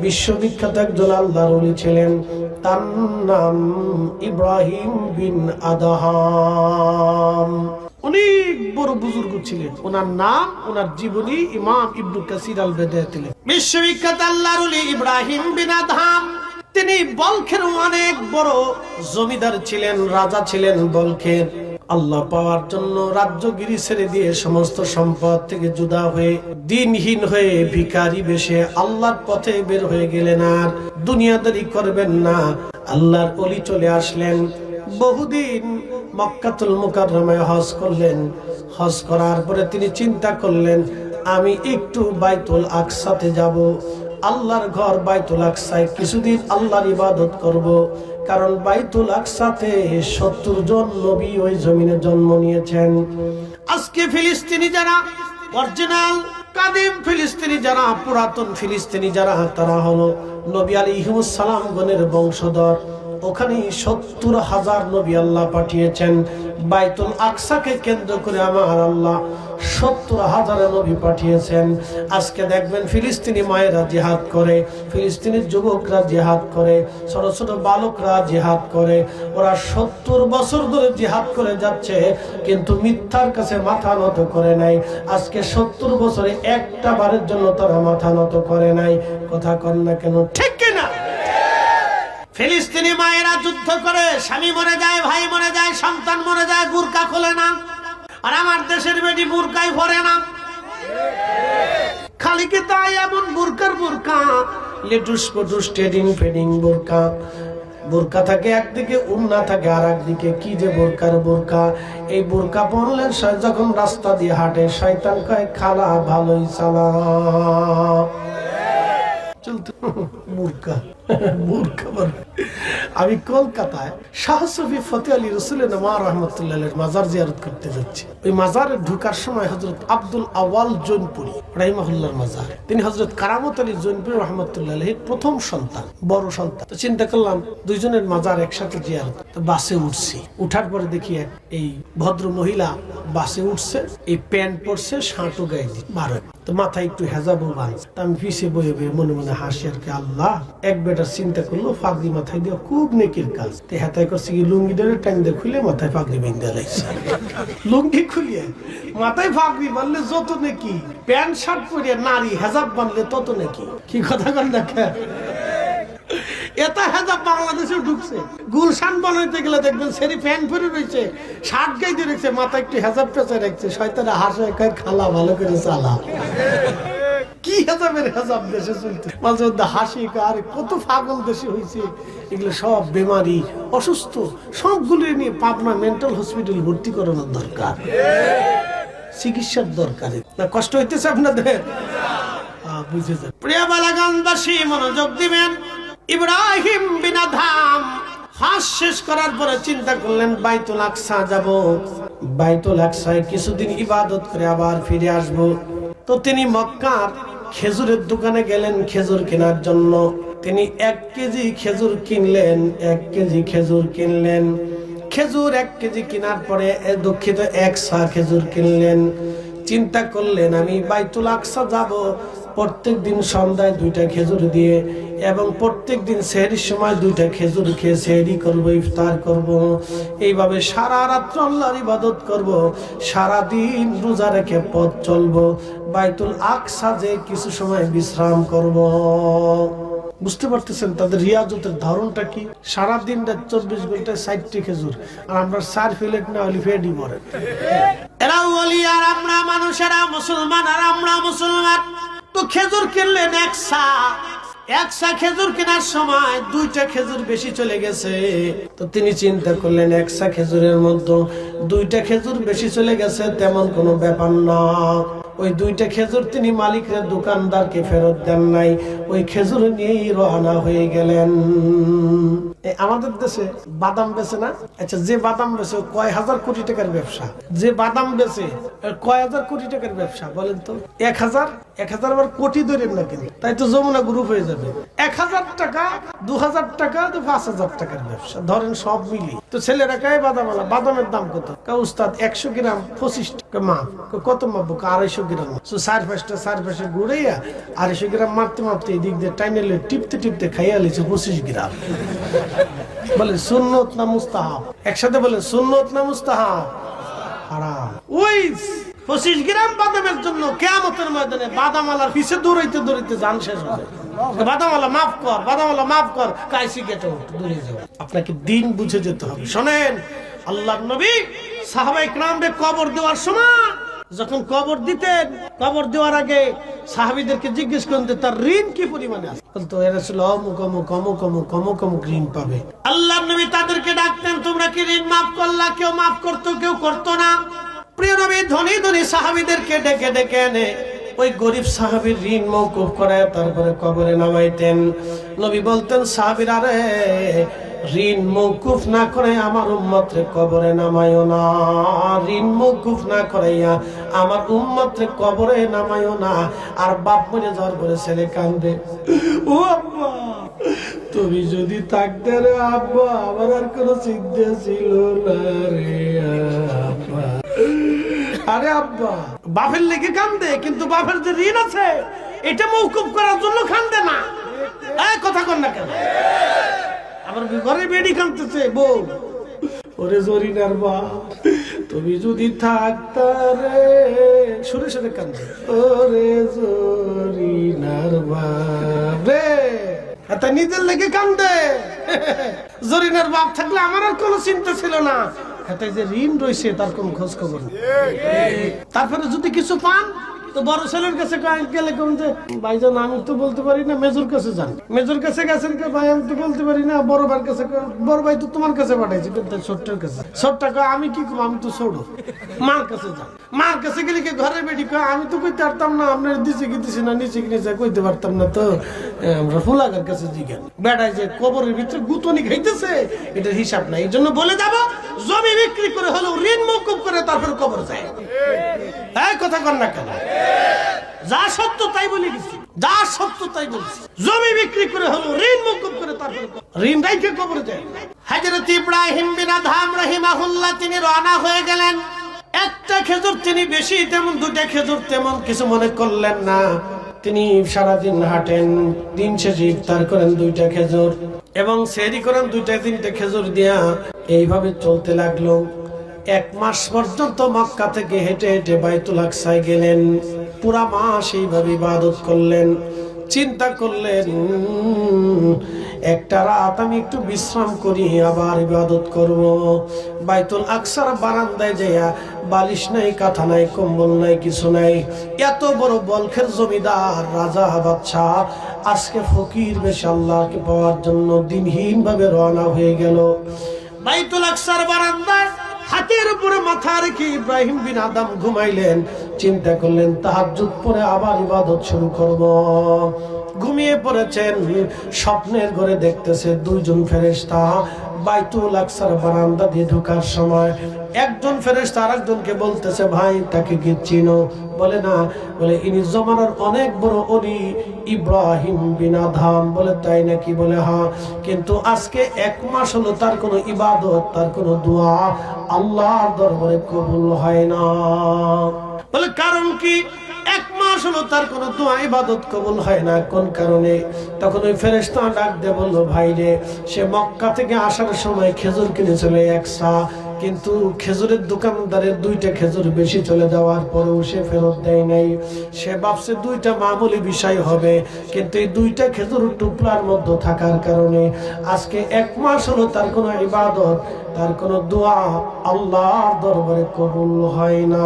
বিশ্ববিখ্যাত একজন আল্লাহর ওলি ছিলেন, তার নাম ইব্রাহিম বিন আদহাম। অনেক বড় বুজুর্গ ছিলেন। ওনার নাম, ওনার জীবনী ইমাম ইবনে কাসির আল বেদায়াতে লেখেন। বিশ্ববিখ্যাত আল্লাহর ওলি ইব্রাহিম বিন আদহাম, তিনি বলখের অনেক বড় জমিদার ছিলেন, রাজা ছিলেন বলখের। আল্লাহ পাওয়ার জন্য রাজ্যগিরি ছেড়ে দিয়ে সমস্ত সম্পদ থেকে জুদা হয়ে দিনহীন হয়ে ভিখারি বেশে আল্লাহর পথে বের হয়ে গেলেন। আর দুনিয়াদারি করবেন না, আল্লাহর ওলি চলে আসলেন। বহুদিন মক্কাতুল মুকাররমায় হজ করলেন। হজ করার পরে তিনি চিন্তা করলেন, আমি একটু বাইতুল আকসাতে যাব, আল্লাহর ঘর বাইতুল আকসায় কিছুদিন আল্লাহর ইবাদত করব। কারণ বাইতুল আকসাতে 70 জন নবী ওই জমিনে জন্ম নিয়েছেন। আজকে ফিলিস্তিনি যারা অরিজিনাল কাদিম ফিলিস্তিনি যারা, পুরাতন ফিলিস্তিনি যারা, তারা হলো নবী আলাইহিস সালাম গণের বংশধর। ওখানে 70,000 নবী আল্লাহ পাঠিয়েছেন। বাইতুল আকসাকে কেন্দ্র করে আমার আল্লাহ 70,000 নবী পাঠিয়েছেন। আজকে দেখবেন ফিলিস্তিনি মায়েরা জিহাদ করে, ফিলিস্তিনের যুবকরা জিহাদ করে, ছোট ছোট বালকরা জিহাদ করে। ওরা 70 বছর ধরে জিহাদ করে যাচ্ছে, কিন্তু মিথ্যার কাছে মাথা নত করে নাই। আজকে 70 বছরে একটা বারের জন্য তারা মাথা নত করে নাই। কথা কন না কেন? ঠিক কিনা? ফিলিস্তিনি মায়েরা যুদ্ধ করে, স্বামী মরে যায়, ভাই মরে যায়, সন্তান মরে যায়, বুরকা খোলে না। আর আমার দেশের বেটি বুরকাই পরে না। খালি কি তাই? এমন বুরকার বুরকা, লেটুস পটুস টেডিং ফেডিং বুরকা। বুরকা থাকে একদিকে, উন্না থাকে আর একদিকে। কি যে বুরকার বুরকা! এই বুরকা পরলে যখন রাস্তা দিয়ে হাঁটে, শয়তান কয় খালা ভালোই চালা। চলতে বুরকা বুরকা। আমি কলকাতায় শাহ সুফি ফতেহ আলী রসুলের নামা রহমতুল্লাহ মাজার জিয়ারত করতে যাচ্ছি। ওই মাজারে ঢুকার সময় হযরত আব্দুল আওয়াল জৈনপুরী রাহিমাহুল্লাহর মাজার। তিনি হযরত কারামত আলী জৈনপুরী রহমতুল্লাহ প্রথম সন্তান, বড় সন্তান। তো চিন্তা করলাম দুইজনের মাজার একসাথে জিয়ারত। তো বাসে উঠছি। উঠার পরে দেখি এই ভদ্র মহিলা বাসে উঠছে, এই প্যান্ট পরছে, শাঁটও গায়ে দিয়ে বারো, তো মাথায় একটু হেজাবও বাঁধছে। আমি পিছিয়ে বয়ে বয়ে মনে মনে হাসি আর কি। আল্লাহ, এক বেটার চিন্তা করলো পাগড়ি মাথায় দিয়ে খুব নেকির কাজ। হেতায় করছে কি লুঙ্গিটারে টাইম দিয়ে খুলে মাথায় পাগড়ি বেঁধে লাগছে। লুঙ্গি খুলিয়ে মাথায় পাগড়ি বাঁধলে যত নেকি, প্যান্ট শার্ট পরিয়ে নারী হেজাব বাঁধলে তত নেকি। কি কথা কন দেখা? এটা হেজাব বাংলাদেশে ঢুকছে। গুলশান বানাইতে গেলে দেখবেন সেরি প্যান্ট পরে রয়েছে, শার্ট গাইতে রেখেছে, মাথায় একটু হেজাব পেঁচায় রাখছে। শয়তানে হাসে কয় খালা ভালো করে চালা। কি হেজাবের হেজাব দেশে চলতে, মাঝে মধ্যে হাসি। আর কত পাগল দেশে হয়েছে। এগুলো সব বেমারি, অসুস্থ, সবগুলো নিয়ে পাবনা মেন্টাল হসপিটাল ভর্তি করানোর দরকার, চিকিৎসার দরকার। না কষ্ট হইতেছে আপনাদের? বুঝে যান। প্রিয় বালাগানবাসী মনোযোগ দিবেন। ইব্রাহিম বিন আদহাম হাস শেষ করার পরে চিন্তা করলেন বাইতুল আকসা যাব, বাইতুল আকসায় কিছুদিন ইবাদত করে আবার ফিরে আসব। তো তিনি মক্কার খেজুরের দোকানে গেলেন খেজুর কেনার জন্য। তিনি 1 কেজি খেজুর কিনলেন, 1 কেজি খেজুর কিনলেন। খেজুর 1 কেজি কেনার পরে দুঃখিত 1 সা খেজুর কিনলেন। চিন্তা করলেন আমি বাইতুল আকসা যাব, প্রত্যেক দিন সন্ধ্যায় 2টা খেজুর দিয়ে এবং প্রত্যেক দিন সেহরির সময় 2টা খেজুর খেয়ে সেহরি করব, ইফতার করব। এইভাবে সারা রাত্র আল্লাহর ইবাদত করব, সারা দিন রোজা রেখে পথ চলব, বাইতুল আকসা যে কিছু সময় বিশ্রাম করব। বুঝতে পারতেছেন তাদের রিয়াজতের ধরনটা কি? সারা দিনটা 24 ঘন্টায় 60টি খেজুর, আর আমরা 4 প্লেট না হলে ফেডি পড়ে। এরা ওলি আর আমরা মানুষেরা মুসলমান, আর আমরা মুসলমান। তো খেজুর কিনলেন 1 সা খেজুর কেনার সময় 2টা খেজুর বেশি চলে গেছে। তো তিনি চিন্তা করলেন 1 সা খেজুরের মধ্যে 2টা খেজুর বেশি চলে গেছে, তেমন কোনো ব্যাপার না। ওই 2টা খেজুর তিনি মালিকের দোকানদারকে ফেরত দেন নাই, ওই খেজুর নিয়েই রওনা হয়ে গেলেন। আমাদের দেশে বাদাম বেচে না? আচ্ছা, যে বাদাম বেচে কয় হাজার কোটি টাকার ব্যবসা, যে বাদাম বেচে কয় হাজার কোটি টাকার ব্যবসা বলেন তো? 1000 আবার কোটি ধরেন না, কিন্তু তাই তো যমুনা গ্রুপ হয়ে যাবে। 1000 টাকা, 2000 টাকা, 5000 টাকার ব্যবসা ধরেন, সব মিলি। তো ছেলেরা কায় বাদামালা, বাদামের দাম কত? উস্তাদ 100 গ্রাম 25 টাকা মাপ। কত মাপবো? 250 গ্রাম। 4-5টা গুড়াইয়া 250 গ্রাম মারতে মারতে এদিক দিয়ে টাইনেলে টিপতে টিপতে খাইয়া লিছে 25 গ্রাম। বলে সুন্নত না মুস্তাহাব? একসাথে বলে সুন্নত না মুস্তাহাব? হারাম। ওই 25 গ্রাম বাদামের জন্য কিয়ামতের ময়দানে বাদামালার পিছে দৌড়াইতে দৌড়াইতে জান শেষ হবে। বাদামালা মাফ কর, বাদামালা মাফ কর, কাইসি গেটে দূরে যাও। আপনাকে দিন বুঝে যেতে হবে। শোনেন, আল্লাহর নবী সাহাবায়ে কিরামকে কবর দেওয়ার সময় যখন কবর দিতেন, কবর দেওয়ার আগে সাহাবীদেরকে জিজ্ঞেস করতেন তার ঋণ কি পরিমাণে আছে। বলতো এরা ছিল অমুক অমুক অমুক অমুক অমুক অমুক ঋণ পাবে। আল্লাহর নবী তাদেরকে ডাকতেন, তোমরা কি ঋণ মাফ করলা? কেউ মাফ করতো, কেউ করতো না। প্রিয় নবী ধনী ধনী সাহাবীদেরকে ডেকে ডেকে এনে ওই গরিব সাহাবীর ঋণ মওকুফ করায় তারপরে কবরে নামাইতেন। নবী বলতেন, সাহাবীরা রে, ঋণ মওকুফ না করে আমার উম্মতরে কবরে নামায়ও না, ঋণ মওকুফ না করাইয়া আমার উম্মতরে কবরে নামায়ও না। আর বাপ মরে যাওয়ার পরে ছেলে কান্দে, ও আব্বা তুমি যদি থাকতে রে আব্বা, আমার আর কোনো চিন্তা ছিল না রে আব্বা। আরে আব্বা, বাপের লেগে কান্দে, কিন্তু বাপের যে ঋণ আছে এটা মওকুফ করার জন্য কান্দে না। কথা কন না কেন? আবার ঘরে বেডি কাঁদতেছে বউ, ওরে জরিনার বাপ তুমি যদি থাকতা রে, সুরে সুরে কান্দে, ওরে জরিনার বাপ রে। তা নিজের লেগে কান্দে। জরিনার বাপ থাকলে আমার আর কোনো চিন্তা ছিল না। যে ঋণ রয়েছে তার কোন খোঁজ খবর নেই। তারপরে যদি কিছু পান তো বড় ছেলের কাছে গেলে কোন যে ভাইজান আমি তো বলতে পারি না, মেজর কাছে যান। মেজর কাছে গেছেন, ভাই আমি তো বলতে পারি না। বড় ভাইয়ের কাছে, বড় ভাই তো তোমার কাছে পাঠাইছি, ছোট্টের কাছে। ছোট্টা আমি কি করবো, আমি তো ছোট। মার কাছে যান। মার কাছে গেলে কি ঘরের বেটি আমি তো কইতে পারতাম না, আপনার দিছে কি দিছি না, নিচে কি নিচে কইতে পারতাম না। তো আমরা ফুলাগার কাছে জিজ্ঞান, বেড়ায় যে কবরের ভিতরে গুতনি খাইতেছে এটার হিসাব নাই, এই জন্য বলে যাবো জমি বিক্রি করে হলেও ঋণ মওকুফ করে তারপর কবর যায়। কথা কন না কেন? যা সত্য তাই বলে গেছি, যা সত্য তাই বলছি। জমি বিক্রি করে হলেও ঋণ মওকুফ করে তারপর ঋণ রাইখে কবরে যায়। হযরত ইব্রাহিম বিন আদহাম রাহিমাহুল্লাহ তিনি রওনা হয়ে গেলেন। একটা খেজুর তিনি বেশি তেমন, দুটা খেজুর তেমন কিছু মনে করলেন না। তিনি সারাদিন হাঁটেন, দিন শেষে ইফতার করেন 2টা খেজুর এবং সেহরি করেন 2-3টে খেজুর দিয়া। এইভাবে চলতে লাগলো। 1 মাস পর্যন্ত মক্কা থেকে হেঁটে হেঁটে বাইতুল আকসায় গেলেন। পুরা মাস এইভাবে ইবাদত করলেন। চিন্তা করলেন একটা রাত আমি একটু বিশ্রাম করি, আবার ইবাদত করব। বাইতুল আকসার বারান্দায় যাইয়া বালিশ নাই, কাঁথা নাই, কম্বল নাই, কিছু নাই। এত বড় বলখের জমিদার, রাজা, বাদশাহ আজকে ফকির বেশে আল্লাহকে পাওয়ার জন্য দিনহীন ভাবে রওনা হয়ে গেল। বাইতুল আকসার বারান্দায় হাতের উপরে মাথা রেখে ইব্রাহিম বিন আদম ঘুমাইলেন। চিন্তা করলেন তাহাজ্জুদ পড়ে আবার ইবাদত শুরু করব। ঘুমিয়ে পড়েছেন। স্বপ্নের ঘরে দেখতেছে 2 জন ফেরেশতা বাইতুল আকসার বারান্দা দিয়ে ঢোকার সময় একজন ফেরেশতা আরেকজনকে বলতেছে, ভাই তাকে কি চিনো? বলে না। বলে ইনি জমানার অনেক বড় ওলি ইব্রাহিম বিন আদহাম। বলে তাই নাকি? বলে হ্যাঁ, কিন্তু আজকে 1 মাস হলো তার কোনো ইবাদত, তার কোনো দোয়া আল্লাহর দরবারে কবুল হয় না। বলে কারণ কি? 1 মাস হলো তার কোনো দোয়া ইবাদত কবুল হয় না। কোন কারণে? তখন ওই ফেরেশতা ডাক দিয়ে বলল, ভাই রে, সে মক্কা থেকে আসার সময় খেজুর কিনেছিল 100, কিন্তু খেজুরের দোকানদারের 2টা খেজুর বেশি চলে যাওয়ার পরেও সে ফেরত দেয় নাই। সে ভাবছে 2টা মামুলি বিষয় হবে, কিন্তু এই 2টা খেজুর টুকরার মধ্যে থাকার কারণে আজকে 1 মাস হলো তার কোনো ইবাদত, তার কোনো দোয়া আল্লাহর দরবারে কবুল হয় না।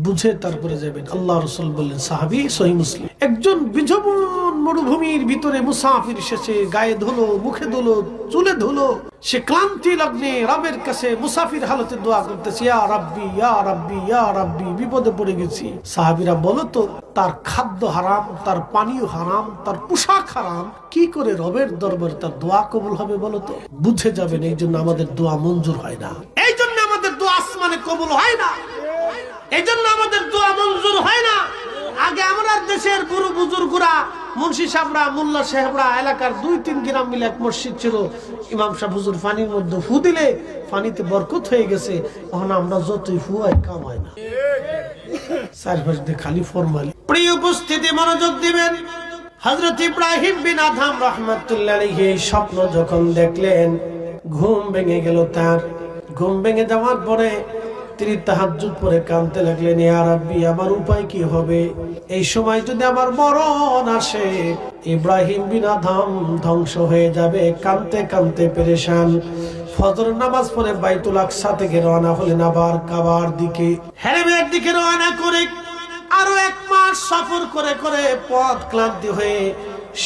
বুঝে তারপরে যাবেন। আল্লাহ রাসূল বললেন, সাহাবী, সহিহ মুসলিম, একজন বিজবন মরুভূমির ভিতরে মুসাফির এসেছে, গায়ে ধুলো, মুখে ধুলো, চুলে ধুলো, সে ক্লান্তি লগ্নে রবের কাছে মুসাফির হালতে দোয়া করতেছে, ইয়া রাব্বি ইয়া রাব্বি ইয়া রাব্বি, বিপদে পড়ে গেছি। সাহাবীরা বলো তো, তার খাদ্য হারাম, তার পানীয় হারাম, তার পোশাক হারাম, কি করে রবের দরবারে তার দোয়া কবুল হবে বলো তো? বুঝে যাবেন এই জন্য আমাদের দোয়া মঞ্জুর হয় না, এই জন্য আমাদের দোয়া আসমানে কবুল হয় না, এই জন্য আমাদের দোয়া মঞ্জুর হয় না। আগে আমরা দেশের গুরু বুজুর্গরা, মুন্সি সাহেবরা, মোল্লা সাহেবরা, এলাকার 2-3 গ্রাম মিলে এক মসজিদ ছিল, ইমাম সাহেব হুজুর পানির মধ্যে ফু দিলে পানিতে বরকত হয়ে গেছে। এখন আমরা যতই ফুয়াই কাম হয় না, চারপাশ দিয়ে খালি ফরমালি। প্রিয় উপস্থিতি, মনোযোগ দিবেন। হযরত ইব্রাহিম বিন আদহাম রাহমাতুল্লাহ আলাইহি স্বপ্ন যখন দেখলেন, ঘুম ভেঙে গেল তার। ঘুম ভেঙে যাওয়ার পরে তিনি তাহাজ্জুদ পড়ে কাঁদতে লাগলেন, ইয়া রাব্বি, আমার উপায় কি হবে? এই সময় যদি আমার মরণ আসে, ইব্রাহিম বিন আদহাম ধ্বংস হয়ে যাবে। কাঁদতে কাঁদতে পেরেশান ফজর নামাজ পড়ে বাইতুল আকসা থেকে রওনা হলেন আবার কাবার দিকে, হেরেমের দিকে রওনা করে আরো 1 মাস সফর করে করে পথ ক্লান্তি হয়ে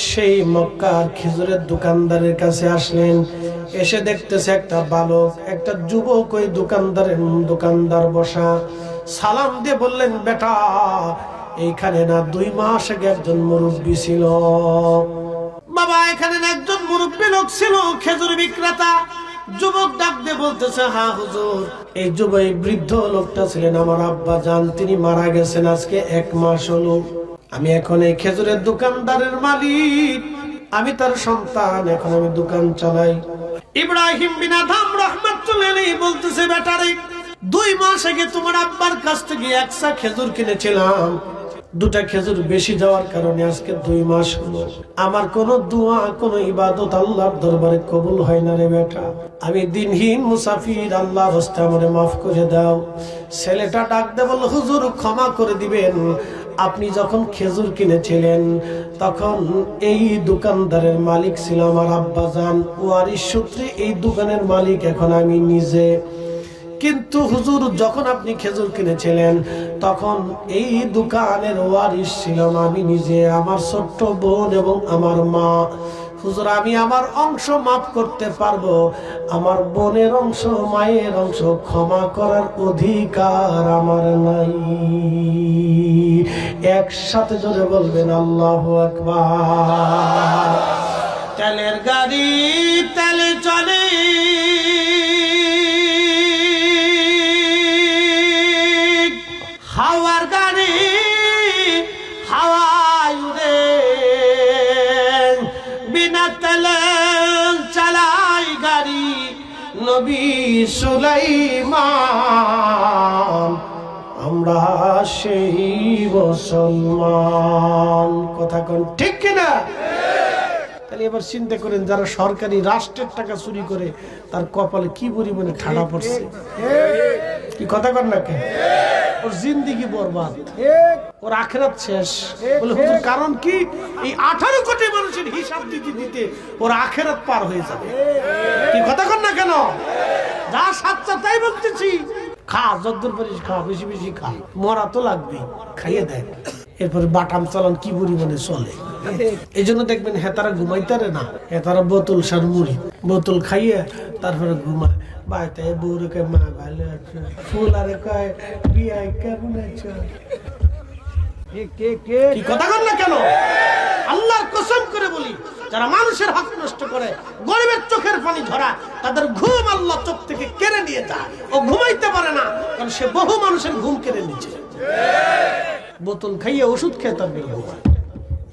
সেই মক্কার খেজুরের দোকানদারের কাছে আসলেন। এসে দেখতেছে একটা বালক, একটা যুবক ওই দোকানদার বসা। সালাম দিয়ে বললেন, বেটা, এইখানে না 2 মাস আগে একজন মুরব্বী ছিল? বাবা, এখানে না একজন মুরব্বী লোক ছিল, খেজুর বিক্রেতা। যুবক ডাক দিয়ে বলতেছে, হ্যাঁ হুজুর, এই যুবক বৃদ্ধ লোকটা ছিলেন আমার আব্বা জান, তিনি মারা গেছেন আজকে 1 মাস হলো। আমি এখন এই খেজুরের দোকানদারের মালিক, আমি তার সন্তান, এখন আমি দোকান চালাই। ইব্রাহিম বিন আদহাম রাহমাতুল্লাহ আলাইহি বলতেছে, বেটারে, 2 মাস আগে তোমার আব্বার কাছ থেকে 1 খেজুর কিনেছিলাম, 2টা খেজুর বেশি যাওয়ার কারণে আজকে 2 মাস হলো। আমার কোন দোয়া, কোন ইবাদত আল্লাহর দরবারে কবুল হয় না রে বেটা। আমি দিনহীন মুসাফির, আল্লাহর হস্তে আমারে মাফ করে দাও। ছেলেটা ডাক দে বলল, হুজুর ক্ষমা করে দিবেন, আপনি যখন খেজুর কিনেছিলেন তখন এই দোকানদারের মালিক ছিল আমার আব্বাজান, ওয়ারিশ সূত্রে এই দোকানের মালিক এখন আমি নিজে। কিন্তু হুজুর, যখন আপনি খেজুর কিনেছিলেন তখন এই দোকানের ওয়ারিশ ছিলাম আমি নিজে, আমার ছোট্ট বোন এবং আমার মা। হুজুর, আমি আমার অংশ মাফ করতে পারবো, আমার বোনের অংশ, মায়ের অংশ ক্ষমা করার অধিকার আমার নাই। একসাথে জোরে বলবেন আল্লাহু আকবার। তেলের গাড়ি তেলে চলে, হাওয়ার গাড়ি হাওয়ায় উড়ে, বিনা তেলে চালাই গাড়ি নবী সুলাইমান, আমরা সেই মুসলমান। কথা কোন ঠিক কিনা? তাহলে এবার চিন্তা করেন, যারা সরকারি রাষ্ট্রের টাকা চুরি করে তার কপালে কি পরিমাণে ঠাডা পড়ছে। কি কথা কর না কে? ওর জিন্দেগি বরবাদ, ওর আখিরাত শেষ। বলে হুজুর কারণ কি? এই 18 কোটি মানুষের হিসাব দিতে দিতে ওর আখিরাত পার হয়ে যাবে। কি কথা কর না কেন? যা সাচ্চা তাই বলতেছি। খা, যদ্দূর পারিস খা, বেশি বেশি খা, মরা তো লাগবে, খাইয়ে দেখ। এরপরে বাটাম চালান কি পরিমাণে চলে। এই জন্য দেখবেন হেতারা ঘুমাইতারে না, হেতারা বোতল সার মুড়ি বোতল খাইয়ে তারপরে ঘুমায়। বাইতে বউরে কয় মা ভালো আছে, ফুলারে কয় বিয়াই কেমন আছে। কি কথা কর না কেন? আল্লাহর কসম করে বলি, যারা মানুষের হক নষ্ট করে, গরিবের চোখের পানি ঝরা, তাদের ঘুম আল্লাহ চোখ থেকে কেড়ে নিয়ে যায়। ও ঘুমাইতে পারে না, কারণ সে বহু মানুষের ঘুম কেড়ে নিচ্ছে। বোতল খাইয়ে ওষুধ খেয়ে তার বের ঘুমায়।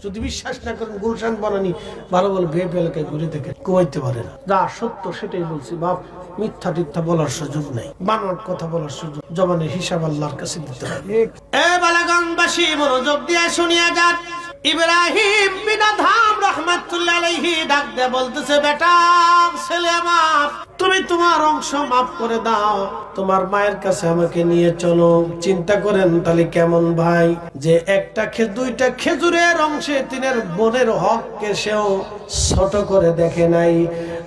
যদি বিশ্বাস না করেন, গুলশান বানানি ভালো ভালো ভেবে এলাকায় ঘুরে দেখে, ঘুমাইতে পারে না। যা সত্য সেটাই বলছি বাপ, মিথ্যা টিথ্যা বলার সুযোগ নাই, বানোয়াট কথা বলার সুযোগ, জবানের হিসাব আল্লাহর কাছে দিতে হবে। এ বালাগঞ্জবাসী মনোযোগ দিয়ে শুনিয়া যান। ইব্রাহিম বিন আদহাম রাহমাতুল্লাহ আলাইহি ডাক দিয়ে বলতেছে, বেটা ছেলে আমার, তুমি তুমি তোমার অংশ মাফ করে দাও, তোমার মায়ের কাছে আমাকে নিয়ে চলো। চিন্তা করেন তাহলে কেমন ভাই, যে একটা দুইটা খেজুরের অংশে তিনের বোনের হককে সেও ছোট করে দেখে নাই।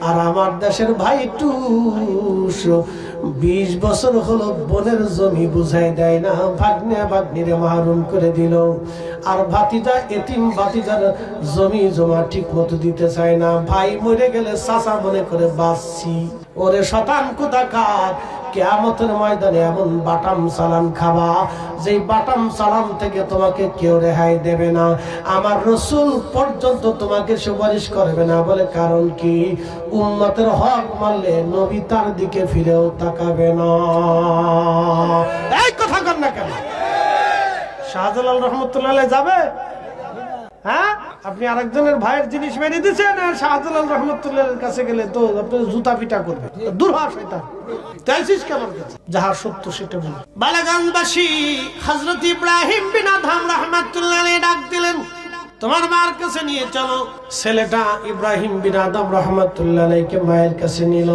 আর আমার দেশের ভাই টুস 20 বছর হলো বোনের জমি বুঝাই দেয় না, ভাগ্নে ভাগ্নিরে মাহরুম করে দিল। আর ভাতিজা এতিম ভাতিজার জমি জমা ঠিক মতো দিতে চায় না। ভাই মরে গেলে চাচা মনে করে বাঁচছি। ওরে শতান কোথাকার, কিয়ামতের ময়দানে এমন বাটাম সালাম খাবা, যেই বাটাম সালাম থেকে তোমাকে কেউ রেহাই দেবে না। আমার রাসূল পর্যন্ত তোমাকে সুপারিশ করবে না। বলে কারণ কি? উম্মতের হক মারলে নবী তার দিকে ফিরেও তাকাবে না। এই কথা কর না কেন? শাহজালাল রহমতুল্লাহ যাবে? হ্যাঁ, আপনি আরেকজনের ভাইয়ের জিনিস মেরে দিচ্ছেন, আর শাহজালাল রহমতুল্লাহের কাছে গেলে তো আপনি জুতা পিটা করবে। দূর হ শয়তান, তাইছিস কেমন কাছে? যাহা সত্য সেটা বল। বালাগঞ্জবাসী হযরত ইব্রাহিম বিন আদহাম রাহমাতুল্লাহ ডাক দিলেন, তোমার মার কাছে নিয়ে চলো। ছেলেটা ইব্রাহিম বিন আদম রাহমাতুল্লাহকে মায়ের কাছে নিল।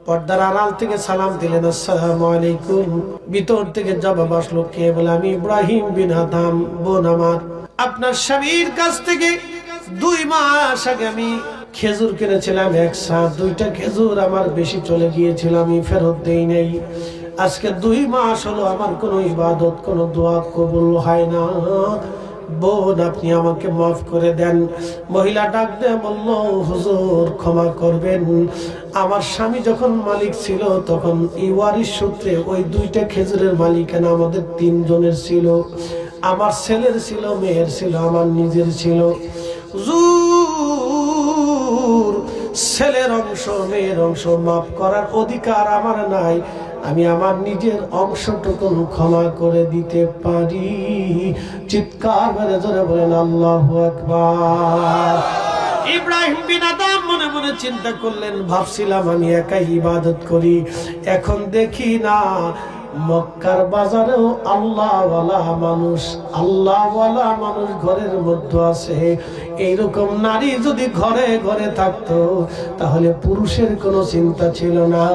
পর্দার আড়াল থেকে সালাম দিলেন, আসসালামু আলাইকুম। ভিতর থেকে জবাব আসলো, কে? বলে আমি ইব্রাহিম বিন আদম। বোন আমার, আপনার স্বামীর কাছ থেকে 2 মাস আগে আমি খেজুর কিনেছিলাম একসাথে। 2টা খেজুর আমার বেশি চলে গিয়েছিল, আমি ফেরত দেই নাই। আজকে 2 মাস হলো আমার কোনো ইবাদত, কোনো দোয়া কবুল হয় না। বোন, আপনি আমাকে মাফ করে দেন। মহিলা ডাক দিয়ে বলল, হুজুর ক্ষমা করবেন, আমার স্বামী যখন মালিক ছিল তখন এই ওয়ারিশ সূত্রে ওই 2টা খেজুরের মালিকানা আমাদের 3 জনের ছিল। আমার ছেলের ছিল, মেয়ের ছিল, আমার নিজের ছিল। হুজুর, ছেলের অংশ মেয়ের অংশ মাফ করার অধিকার আমার নাই। আমি আমার নিজের অংশটুকু ক্ষমা করে দিতে পারি। চিৎকার করে জোরে বলেন আল্লাহু আকবার। ইব্রাহিম বিন আদম মনে মনে চিন্তা করলেন, ভাবছিলাম আমি একাই ইবাদত করি, এখন দেখি না মক্কার বাজারেও আল্লাহওয়ালা মানুষ ঘরের মধ্যে আছে। এইরকম নারী যদি ঘরে ঘরে থাকতো তাহলে পুরুষের কোনো চিন্তা ছিল না।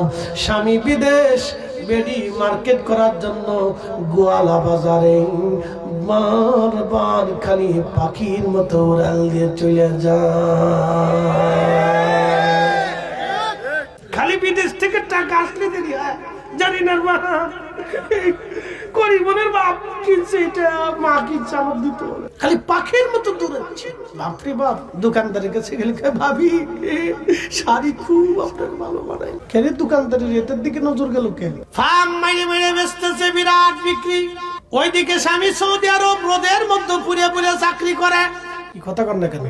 স্বামী বিদেশ, বেডি মার্কেট করার জন্য গোয়ালা বাজারে বারবার খালি পাখির মতো উড়াল দিয়ে চলে যায়। খালি বিদেশ থেকে টাকা আসলে দেরি হয়, জানি না মা করিমনের বাপ কিনছে, এটা মা কিনছে, আমার দিতে হবে। খালি পাখির মতো দৌড়াচ্ছে। বাপরে বাপ, দোকানদারের কাছে গেলে ভাবি শাড়ি খুব আপনার ভালো বানায়। কেন দোকানদারের রেটের দিকে নজর গেল কেন? ফার্ম মাইরে মেরে বেচতেছে, বিরাট বিক্রি। ওইদিকে স্বামী সৌদি আরব রোদের মধ্যে পুড়ে পুড়ে চাকরি করে। কি কথা কর না কেন?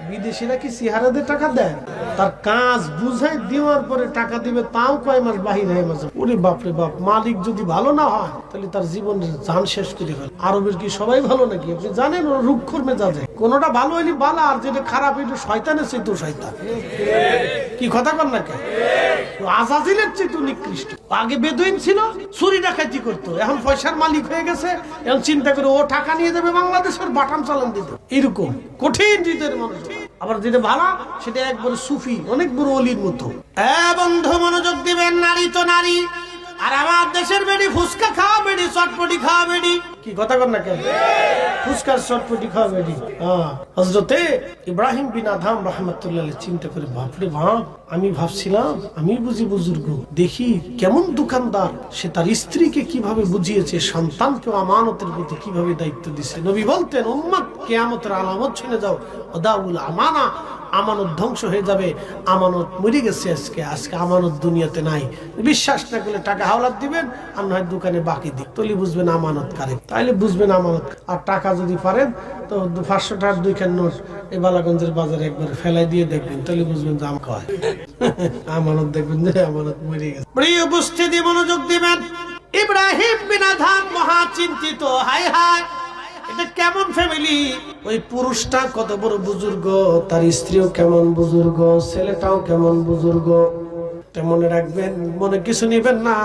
বিদেশিরা কি সিহারাদের টাকা দেয়? তার কাজ বুঝাই দেওয়ার পরে টাকা দিবে, তাও কয় মাস বাহির হয়ে মাসে। ওরে বাপরে বাপ, মালিক যদি ভালো না হয় তাহলে তার জীবনের জান শেষ করে ফেলে। আরবের কি সবাই ভালো নাকি? আপনি জানেন ওরা রুক্ষর মেজাজে। কোনোটা ভালো হইলে ভালো, আর যেটা খারাপ হইলে শয়তানের চেয়ে তো শয়তান। কি কথা কর না কেন? আজাজিলের চেয়ে তো নিকৃষ্ট। আগে বেদুইন ছিল, চুরি ডাকাতি করতো, এখন পয়সার মালিক হয়ে গেছে। এখন চিন্তা করে ও টাকা নিয়ে যাবে বাংলাদেশের, বাটাম চালান দিত। এরকম কঠিন হৃদয়ের মানুষ। আবার যেটা ভালো সেটা একবারে সুফি, অনেক বড় অলির মতো। বন্ধু মনোযোগ দিবেন, নারী তো নারী। আর আমার দেশের বেডি ফুচকা খাওয়া বেডি, চটপটি খাওয়া বেডি। কি কথা কর না কেন? ফুচকার চটপটি খাওয়া বেডি। হযরতে ইব্রাহিম বিন আদম রাহমাতুল্লাহ চিন্তা করে, বাপরে বাপ, আমি ভাবছিলাম আমি বুঝি বুজুর্গ, দেখি কেমন দোকানদার, সে তার স্ত্রীকে কিভাবে বুঝিয়েছে, সন্তানকে আমানতের প্রতি কিভাবে দায়িত্ব দিছে। নবী বলতেন, উম্মত কিয়ামতের আলামত শুনে যাও, ওদাউল আমানা, আমানত ধ্বংস হয়ে যাবে। আমানত মরে গেছে, আজকে আমানত দুনিয়াতে নাই। বিশ্বাস না করলে টাকা হাওলাত দিবেন, আর নয় দোকানে বাকি দিন, তাহলে বুঝবেন আমানত কারে, তাইলে বুঝবেন আমানত। আর টাকা যদি পারেন তো 500 টাকার 2খান নোট এই বালাগঞ্জের বাজারে একবার ফেলাই দিয়ে দেখবেন, তাহলে বুঝবেন যে আমাকে হয় আমানত। দেখবেন যে আমানত মরে গেছে। প্রিয় উপস্থিতি, মনোযোগ দিবেন। ইব্রাহিম বিন আদম মহা চিন্তিত, হায় হায় এটা কেমন ফ্যামিলি? ওই পুরুষটা কত বড় বুজুর্গ, তার স্ত্রীও কেমন বুজুর্গ, ছেলেটাও কেমন বুজুর্গ। মনে রাখবেন, মনে কিছু নেবেন না।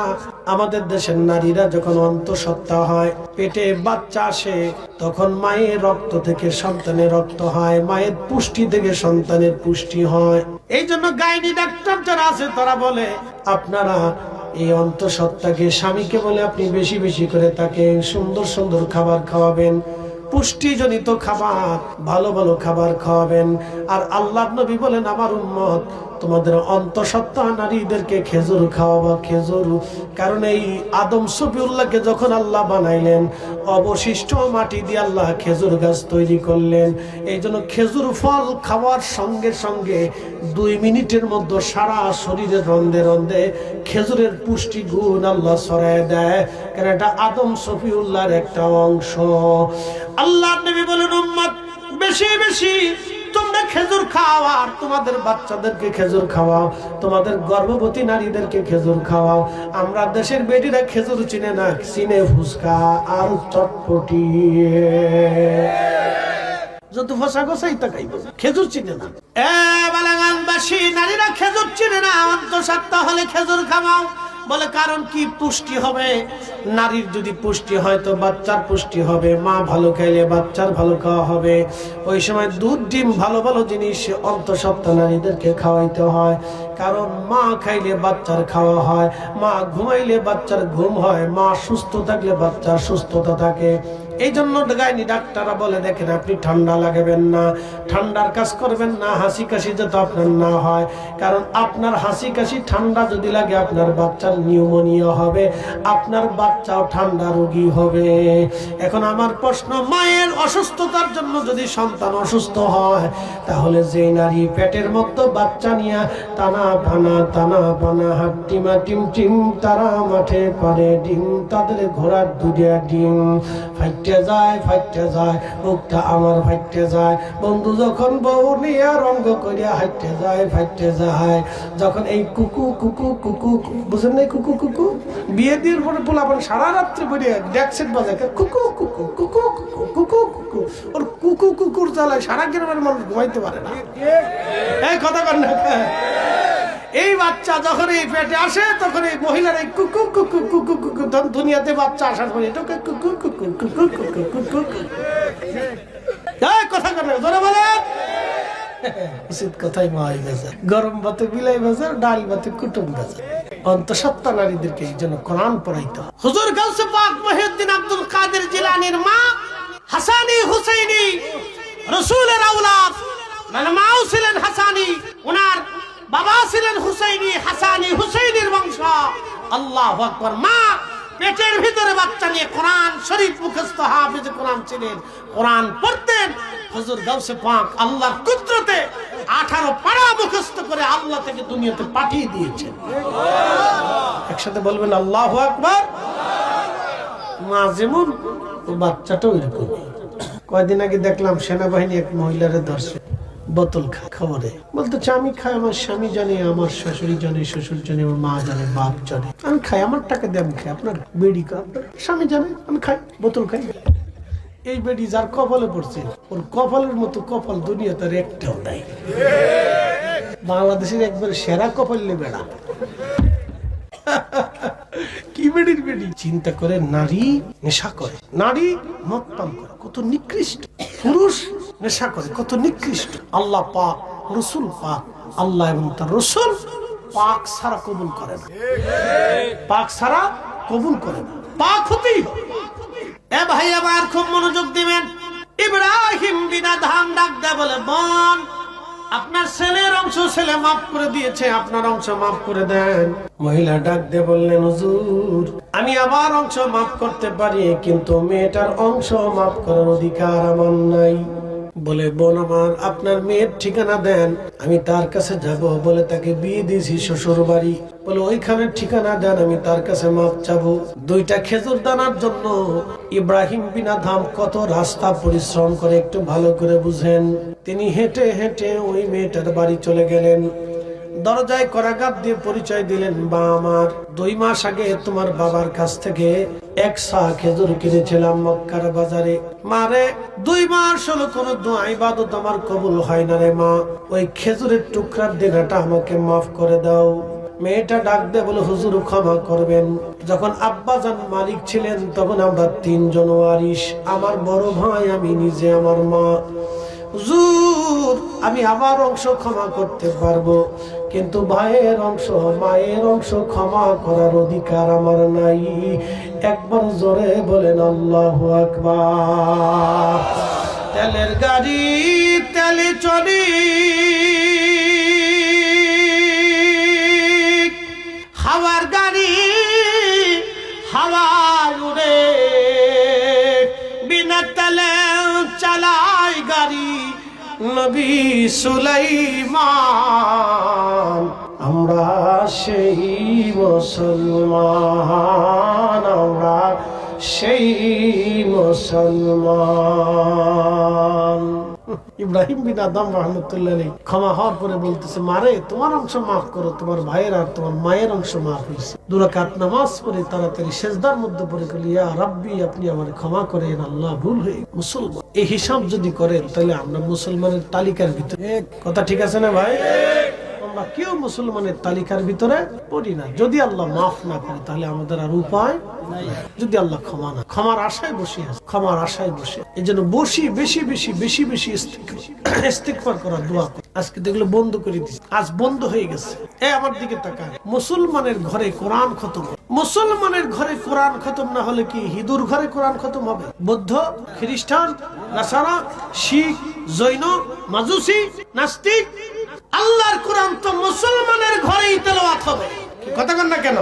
আমাদের দেশের নারীরা যখন অন্তঃসত্ত্বা হয়, পেটে বাচ্চা আসে, তখন মায়ের রক্ত থেকে সন্তানের রক্ত হয়, মায়ের পুষ্টি থেকে সন্তানের পুষ্টি হয়। এই জন্য গাইনি ডাক্তার যারা আছে তারা বলে আপনারা এই অন্তঃসত্ত্বাকে, স্বামীকে বলে আপনি বেশি বেশি করে তাকে সুন্দর সুন্দর খাবার খাওয়াবেন, পুষ্টিজনিত খাবার, ভালো ভালো খাবার খাওয়াবেন। আর আল্লাহর নবী বলেন আমার উম্মত তোমাদের অন্তঃসত্ত্বা নারীদেরকে খেজুর খাওয়াবা, খেজুর। কারণ এই আদম সফিউল্লাহকে যখন আল্লাহ বানাইলেন, অবশিষ্ট মাটি দিয়ে আল্লাহ খেজুর গাছ তৈরি করলেন। এই জন্য খেজুর ফল খাওয়ার সঙ্গে সঙ্গে 2 মিনিটের মধ্যে সারা শরীরে রন্ধে রন্ধে খেজুরের পুষ্টি গুণ আল্লাহ ছড়ায় দেয়, কারণ এটা আদম সফিউল্লাহর একটা অংশ। আল্লাহর নবী বলেন উম্মত বেশি বেশি তোমরা খেজুর খাও, আর তোমাদের বাচ্চাদেরকে খেজুর খাওয়াও, তোমাদের গর্ভবতী নারীদেরকে খেজুর খাওয়াও। আমরা দেশের বেটিরা খেজুর চিনে না, চিনে ফুচকা আর চটপটি, যত ফসা গোসাই তা খাইব, খেজুর চিনে না। বালাগানবাসী নারীরা খেজুর চিনে না, অন্তঃসত্ত্বা হলে খেজুর খাওয়াও। বলে কারণ কি? পুষ্টি হবে। নারীর যদি পুষ্টি হয় তো বাচ্চার পুষ্টি হবে, মা ভালো খাইলে বাচ্চার ভালো খাওয়া হবে। ওই সময় দুধ ডিম ভালো ভালো জিনিস অন্তঃসত্ত্বা নারীদেরকে খাওয়াইতে হয়, কারণ মা খাইলে বাচ্চার খাওয়া হয়, মা ঘুমাইলে বাচ্চার ঘুম হয়, মা সুস্থ থাকলে বাচ্চার সুস্থতা থাকে। এই জন্য গাইনি ডাক্তাররা বলে দেখেন আপনি ঠান্ডা লাগাবেন না, ঠান্ডার কাজ করবেন না, হাসি কাশি যাতে আপনার না হয়। কারণ আপনার হাসি কাশি ঠান্ডা যদি লাগে আপনার বাচ্চার নিউমোনিয়া হবে, আপনার বাচ্চাও ঠান্ডা রোগী হবে। এখন আমার প্রশ্ন, মায়ের অসুস্থতার জন্য যদি সন্তান অসুস্থ হয়, তাহলে যে নারী পেটের মধ্যে বাচ্চা নিয়ে টানা বানা হাট্টিমা টিম টিম তারা মাঠে পারে ডিম, তাদের ঘোড়ার দুধে ডিম ফাইটে যায় মুখটা আমার ফাইটে যায়। বন্ধু যখন বউ নিয়ে রঙ্গ করিয়া হাইটে যায় ফাইটে যায়, যখন এই কুকু কুকু কুকু বুঝেন নাই, কুকু কুকু বিয়ে দিয়ে পরে পোলাপন সারা রাত্রে বেরিয়ে ড্যাকসেট বাজায় কুকু কুকু কুকু কুকু কুকু, ওর কুকু কুকুর চালায় সারা গ্রামের মানুষ ঘুমাইতে পারে না। এই কথা কর না। এই বাচ্চা যখন এই পেটে আসে তখন এই মহিলার এই কুকু কুকু কুকু কুকু, দুনিয়াতে বাচ্চা আসার পরে এটাকে কুকু কুকু কুকু কুকু কুকু, কথা কর না, জোরে বলে উচিত কথাই মাই বাজার, গরম ভাতে বিলাই বাজার, ডাল ভাতে কুটুম বাজার। অন্তঃসত্ত্বা নারীদেরকে এই জন্য কোরআন পড়াইতে হয়। হুজুর গাউসে পাক মহিউদ্দিন আব্দুল কাদের জিলানীর মা হাসানি হুসাইনি রাসূলের আওলাদ, মানে মাও ছিলেন হাসানি, ওনার বাবা ছিলেন হুসাইনি, হাসানি হুসাইনির বংশ। আল্লাহু আকবার। মা পেটের ভিতরে বাচ্চা নিয়ে কোরআন শরীফ মুখস্থ হাফেজ কোরআন ছিলেন, কোরআন পড়তেন। হুজুর গাউসে পাক আল্লাহর কুদরতে 18 পারা মুখস্থ করে আল্লাহ থেকে দুনিয়াতে পাঠিয়ে দিয়েছেন। একসাথে বলবেন আল্লাহু আকবার। মা যেমন বাচ্চাটাও এরকম। কয়দিন আগে দেখলাম সেনাবাহিনী এক মহিলারে ধরছে, বোতল খায়। খবরে বলতেছে আমি খাই, আমার স্বামী জানে, আমার শাশুড়ি জানে, শ্বশুর জানে, আমার মা জানে, বাপ জানে, আমি খাই, আমার টাকা দিয়ে আমি খাই, আপনার বেড়ি আপনার স্বামী জানে, আমি খাই, বোতল খাই। এই বেড়ি যার কপালে পড়ছে, ওর কপালের মতো কপাল দুনিয়া তার একটাও নাই। বাংলাদেশের একবার সেরা কপাল বেড়া। কি বেড়ির বেড়ি? চিন্তা করে নারী নেশা করে, নারী মদ পান করে, কত নিকৃষ্ট। পুরুষ নেশা করে, কত নিকৃষ্ট। আল্লাহ পাক, রসুল পাক, আল্লাহ এবং তার রসুল পাক ছাড়া কবুল করে না, পাক ছাড়া কবুল করে না। পাক হতেই হবে। এ ভাই আবার খুব মনোযোগ দিবেন। ইব্রাহিম বিনা ধান ডাক দেয় বলে, বোন আপনার ছেলের অংশ ছেলে মাফ করে দিয়েছে, আপনার অংশ মাফ করে দেন। মহিলা ডাক দিয়ে বললেন, হুজুর আমি আবার অংশ মাফ করতে পারি, কিন্তু মেয়েটার অংশ মাফ করার অধিকার আমার নাই। বলে, বোন আমার আপনার মেয়ের ঠিকানা দেন, আমি তার কাছে যাব। বলে, তাকে বিয়ে দিয়েছি শ্বশুর বাড়ি। বলে, ওইখানের ঠিকানা দেন, আমি তার কাছে মাপ চাবো। 2টা খেজুর দানার জন্য ইব্রাহিম বিন আদহাম কত রাস্তা পরিশ্রম করে একটু ভালো করে বুঝেন। তিনি হেঁটে হেঁটে ওই মেয়েটার বাড়ি চলে গেলেন। দরজায় করাঘাত দিয়ে পরিচয় দিলেন, বা আমার 2 মাস আগে তোমার বাবার কাছ থেকে 1 সা খেজুর কিনেছিলাম মক্কার বাজারে। মারে 2 মাস হলো কোনো দোয়া ইবাদত আমার কবুল হয় না রে মা, ওই খেজুরের টুকরার দেনাটা আমাকে মাফ করে দাও। মেয়েটা ডাক দিয়ে বলে, হুজুর ক্ষমা করবেন, যখন আব্বাজান মালিক ছিলেন তখন আমরা 3 জন ওয়ারিশ, আমার বড় ভাই, আমি নিজে, আমার মা। হুজুর আমি আমার অংশ ক্ষমা করতে পারবো, কিন্তু ভাইয়ের অংশ, মায়ের অংশ ক্ষমা করার অধিকার আমার নাই। একবার জোরে বলেন আল্লাহু আকবার। তেলের গাড়ি তেলে চলি, হাওয়ার গাড়ি হাওয়ায় উড়ে, বিনা তেলে চালাই গাড়ি নবী সুলাইমান। আমরা সেই মুসলমান, আমরা সেই মুসলমান। ইব্রাহিম বিন আদম রাহমাতুল্লাহ আলাইহি ক্ষমা হওয়ার পরে বলতেছে, মারে তোমার অংশ মাফ করো, তোমার ভাইয়ের আর তোমার মায়ের অংশ মাফ হয়েছে। 2 রাকাত নামাজ পড়ে তাড়াতাড়ি সেজদার মধ্যে পড়ে গেল, ইয়া রাব্বি আপনি আমারে ক্ষমা করেন, আল্লাহ ভুল হয়ে। মুসলমান এই হিসাব যদি করেন তাহলে আমরা মুসলমানের তালিকার ভিতরে, কথা ঠিক আছে না ভাই? আমরা কেউ মুসলমানের তালিকার ভিতরে পড়ি না। যদি আল্লাহ মাফ না করে তাহলে আমাদের আর উপায় নাই। যদি আল্লাহ ক্ষমা না, ক্ষমার আশায় বসে আছে, ক্ষমার আশায় বসে, এই জন্য বসি বেশি বেশি বেশি বেশি ইস্তিগফার করার দোয়া করি। আজকে দেখলো বন্ধ করে দিচ্ছে, আজ বন্ধ হয়ে গেছে। আমার দিকে তাকায়, মুসলমানের ঘরে কোরআন খতম। মুসলমানের ঘরে কোরআন খতম না হলে কি হিন্দুর ঘরে কোরআন খতম হবে? বৌদ্ধ, খ্রিস্টান, নাসারা, শিখ, জৈন, মাজুসি, নাস্তিক, আল্লাহর কোরআন তো মুসলমানের ঘরেই তেলাওয়াত হবে। কথা কন না কেন?